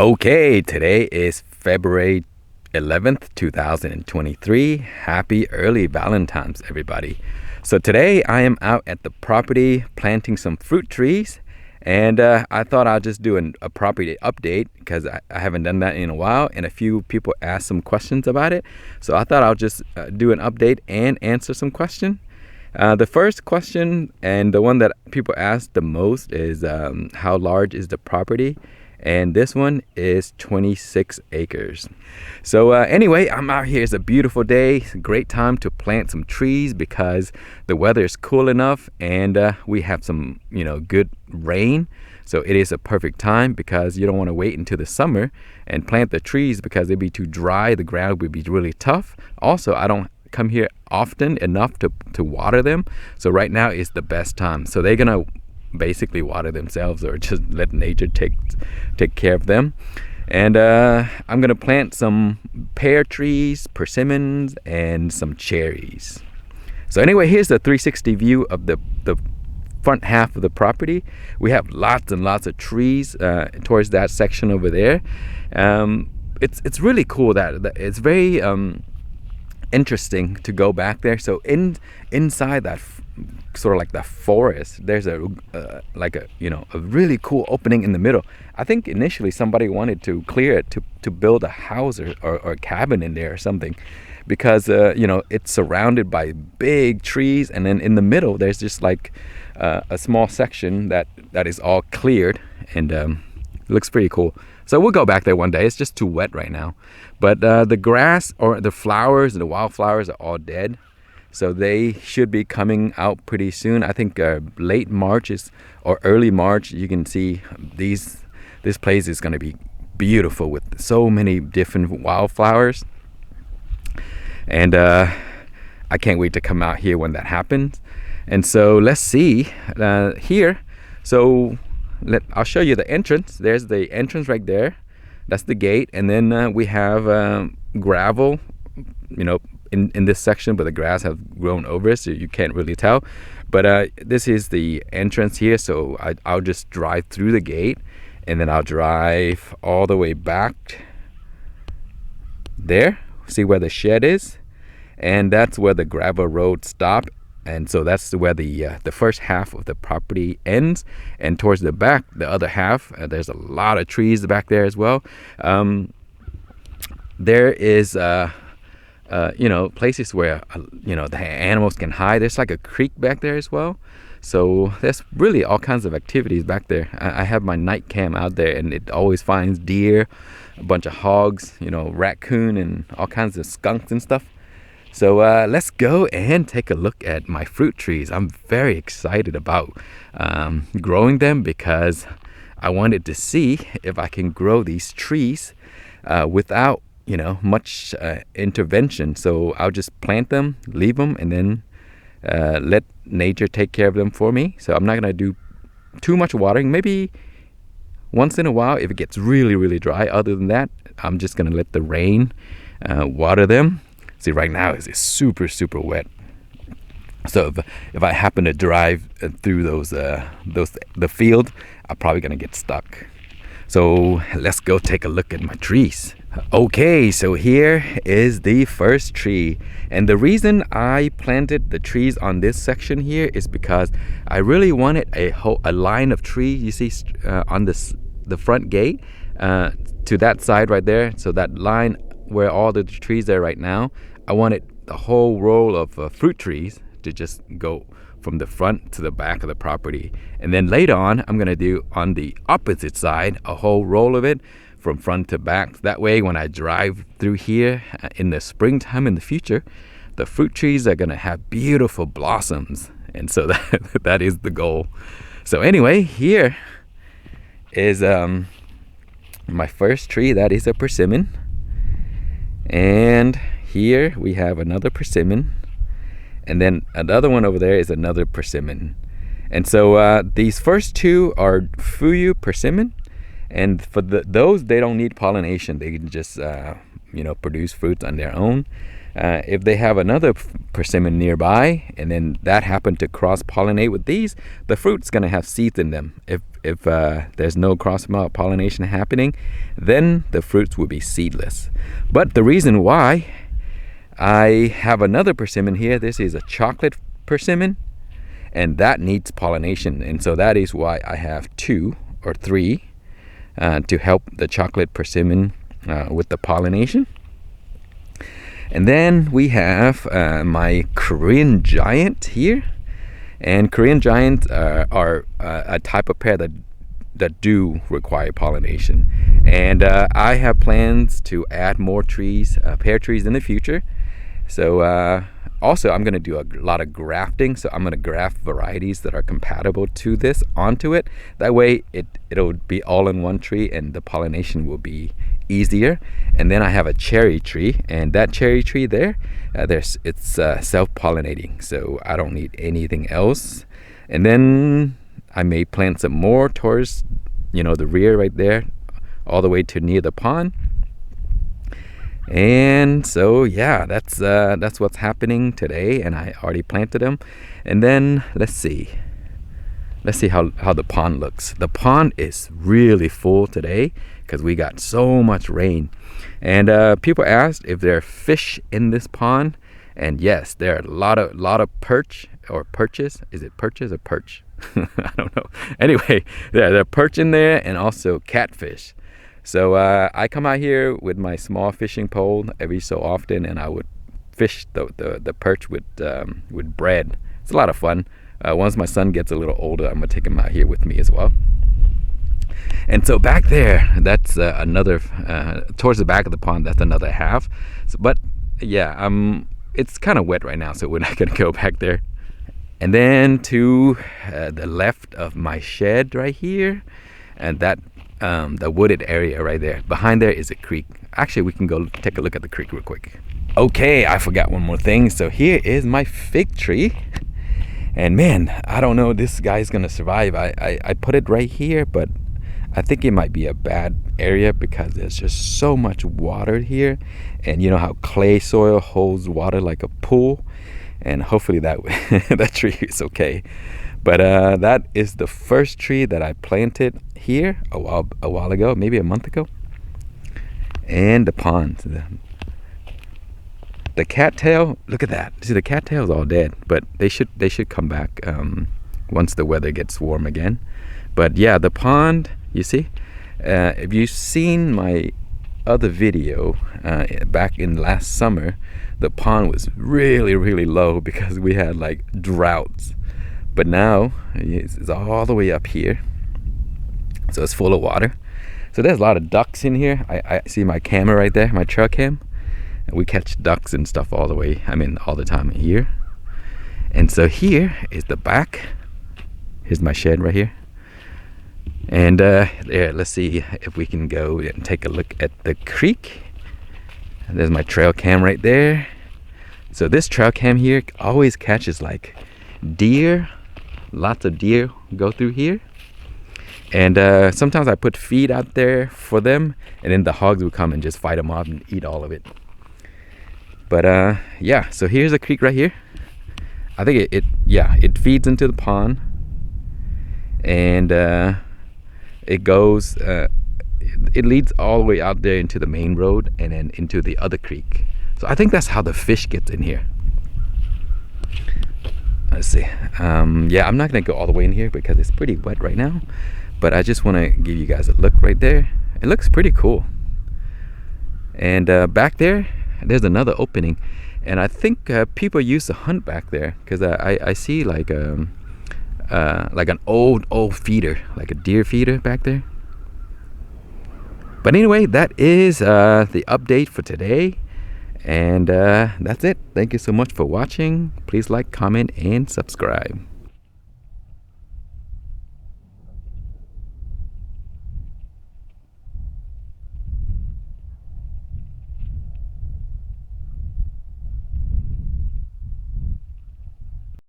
Okay, today is February 11th, 2023. Happy early Valentine's, everybody. So today I am out at the property planting some fruit trees, and I thought I'll just do a property update because I haven't done that in a while, and a few people asked some questions about it. So I thought I'll just do an update and answer some questions. The first question, and the one that people ask the most, is how large is the property? And this one is 26 acres. So anyway, I'm out here. It's a beautiful day. It's a great time to plant some trees because the weather is cool enough and we have some, good rain. So it is a perfect time because you don't want to wait until the summer and plant the trees because it'd be too dry. The ground would be really tough. Also, I don't come here often enough to water them. So right now is the best time. So they're gonna basically water themselves or just let nature take care of them. And I'm gonna plant some pear trees, persimmons, and some cherries. So anyway, here's the 360 view of the front half of the property. We have lots and lots of trees towards that section over there. It's really cool that it's very interesting to go back there. So inside that sort of like the forest, there's a really cool opening in the middle. I think initially somebody wanted to clear it to build a house or a cabin in there or something, because it's surrounded by big trees, and then in the middle there's just like a small section that is all cleared, and it looks pretty cool. So we'll go back there one day. It's just too wet right now, but the grass or the flowers and the wildflowers are all dead. So they should be coming out pretty soon. I think late March or early March, you can see this place is going to be beautiful with so many different wildflowers. And I can't wait to come out here when that happens. And so let's see here. So I'll show you the entrance. There's the entrance right there. That's the gate. And then we have gravel, in this section, but the grass have grown over it, so you can't really tell. But this is the entrance here, so I'll just drive through the gate, and then I'll drive all the way back there, see where the shed is, and that's where the gravel road stops. And so that's where the first half of the property ends, and towards the back, the other half, there's a lot of trees back there as well. There is places where the animals can hide. There's like a creek back there as well. So there's really all kinds of activities back there. I have my night cam out there, and it always finds deer, a bunch of hogs, raccoon, and all kinds of skunks and stuff. So let's go and take a look at my fruit trees. I'm very excited about growing them because I wanted to see if I can grow these trees without much intervention. So I'll just plant them, leave them, and then let nature take care of them for me. So I'm not gonna do too much watering. Maybe once in a while if it gets really, really dry. Other than that, I'm just gonna let the rain water them. See, right now it's super, super wet. So if I happen to drive through the field, I'm probably gonna get stuck. So let's go take a look at my trees. Okay, so here is the first tree, and the reason I planted the trees on this section here is because I really wanted a line of trees. You see on the front gate to that side right there. So that line where all the trees are right now, I wanted the whole row of fruit trees to just go from the front to the back of the property. And then later on, I'm gonna do on the opposite side a whole row of it from front to back. That way, when I drive through here in the springtime in the future, the fruit trees are gonna have beautiful blossoms. And so that is the goal. So anyway, here is my first tree. That is a persimmon. And here we have another persimmon. And then another one over there is another persimmon. And so these first two are Fuyu persimmon. And for those, they don't need pollination. They can just, produce fruits on their own. If they have another persimmon nearby and then that happened to cross-pollinate with these, the fruit's going to have seeds in them. If there's no cross-pollination happening, then the fruits will be seedless. But the reason why I have another persimmon here, this is a chocolate persimmon, and that needs pollination. And so that is why I have 2 or 3 to help the chocolate persimmon with the pollination. And then we have my Korean giant here. And Korean giants are a type of pear that do require pollination. And I have plans to add more trees, pear trees in the future. So also I'm going to do a lot of grafting. So I'm going to graft varieties that are compatible to this onto it. That way it'll be all in one tree and the pollination will be easier. And then I have a cherry tree, and that cherry tree there, it's self-pollinating, so I don't need anything else. And then I may plant some more towards, the rear right there, all the way to near the pond. And so yeah, that's what's happening today, and I already planted them. And then let's see how the pond looks. The pond is really full today because we got so much rain. And people asked if there are fish in this pond, and yes, there are a lot of perch or perches. Is it perches or perch? I don't know. Anyway, there are perch in there, and also catfish. So I come out here with my small fishing pole every so often, and I would fish the perch with bread. It's a lot of fun. Once my son gets a little older, I'm gonna take him out here with me as well. And so back there, that's another towards the back of the pond, that's another half. So, but yeah, it's kind of wet right now, so we're not gonna go back there. And then to the left of my shed right here, and that the wooded area right there, behind there is a creek. Actually, we can go take a look at the creek real quick. Okay, I forgot one more thing. So here is my fig tree. And man, I don't know if this guy's gonna survive. I put it right here, but I think it might be a bad area because there's just so much water here. And you know how clay soil holds water like a pool? And hopefully that that tree is okay. But that is the first tree that I planted here a while ago, maybe a month ago. And the pond. The cattail, look at that. See, the cattail's all dead, but they should come back once the weather gets warm again. But yeah, the pond, you see, if you've seen my other video back in last summer, the pond was really, really low because we had like droughts. But now it's all the way up here, so it's full of water. So there's a lot of ducks in here. I see my camera right there, my trail cam. We catch ducks and stuff all the time here. And so here is the back. Here's my shed right here. And let's see if we can go and take a look at the creek. And there's my trail cam right there. So this trail cam here always catches like deer. Lots of deer go through here. And sometimes I put feed out there for them, and then the hogs will come and just fight them off and eat all of it. But yeah, so here's a creek right here. I think it feeds into the pond, and it goes it leads all the way out there into the main road and then into the other creek. So I think that's how the fish gets in here. Let's see. Yeah, I'm not gonna go all the way in here because it's pretty wet right now, but I just want to give you guys a look right there. It looks pretty cool. And back there, there's another opening, and I think people used to hunt back there because I see like an old feeder, like a deer feeder back there. But anyway, that is the update for today, and that's it. Thank you so much for watching. Please like, comment, and subscribe.